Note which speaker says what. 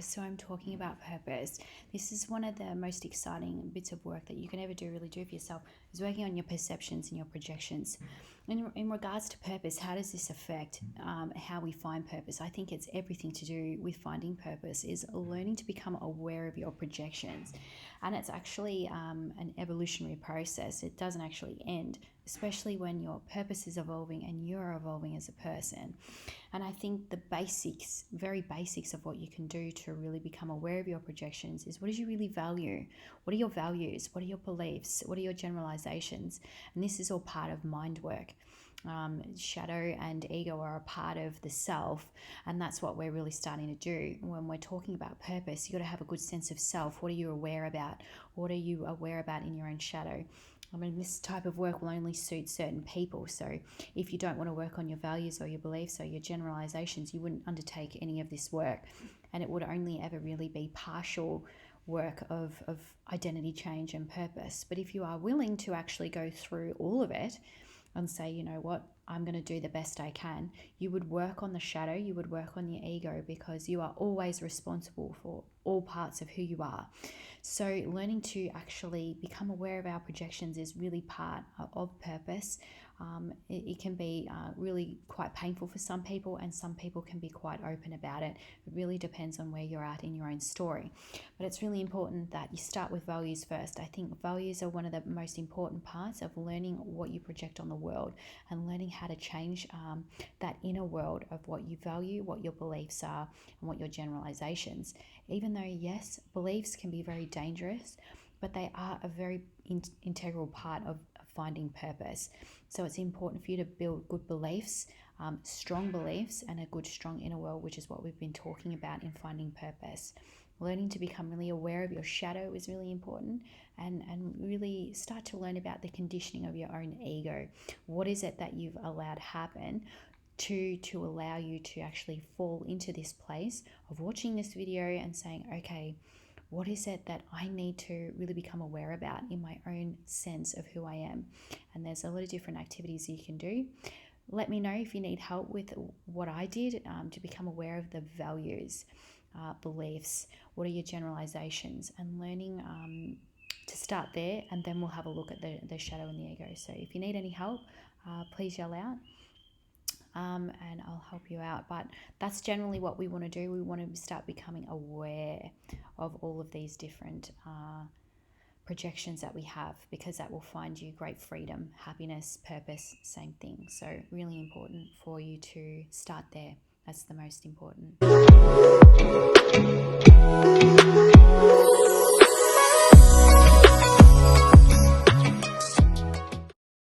Speaker 1: So I'm talking about purpose. This is one of the most exciting bits of work that you can ever really do for yourself, is working on your perceptions and your projections. In regards to purpose, how does this affect how we find purpose? I think it's everything to do with finding purpose, is learning to become aware of your projections. And it's actually an evolutionary process. It doesn't actually end, especially when your purpose is evolving and you're evolving as a person. And I think the basics, very basics of what you can do to really become aware of your projections is, what do you really value? What are your values? What are your beliefs? What are your generalizations? And this is all part of mind work. Shadow and ego are a part of the self, and that's what we're really starting to do. When we're talking about purpose, you got to have a good sense of self. What are you aware about? What are you aware about in your own shadow? I mean, this type of work will only suit certain people. So if you don't want to work on your values or your beliefs or your generalizations, you wouldn't undertake any of this work. And it would only ever really be partial work of identity change and purpose. But if you are willing to actually go through all of it and say, you know what, I'm going to do the best I can, you would work on the shadow, you would work on your ego, because you are always responsible for all parts of who you are. So learning to actually become aware of our projections is really part of purpose. It can be really quite painful for some people, and some people can be quite open about it. It really depends on where you're at in your own story. But it's really important that you start with values first. I think values are one of the most important parts of learning what you project on the world, and learning how to change that inner world of what you value, what your beliefs are, and what your generalizations. Even though, yes, beliefs can be very dangerous, but they are a very integral part of finding purpose. So it's important for you to build good beliefs, strong beliefs, and a good, strong inner world, which is what we've been talking about in finding purpose. Learning to become really aware of your shadow is really important, and really start to learn about the conditioning of your own ego. What is it that you've allowed happen to allow you to actually fall into this place of watching this video and saying, okay, what is it that I need to really become aware about in my own sense of who I am? And there's a lot of different activities you can do. Let me know if you need help with what I did to become aware of the values, beliefs, what are your generalizations, and learning to start there, and then we'll have a look at the shadow and the ego. So if you need any help, please yell out. And I'll help you out. But that's generally what we want to do. We want to start becoming aware of all of these different projections that we have, because that will find you great freedom, happiness, purpose, same thing. So really important for you to start there. That's the most important.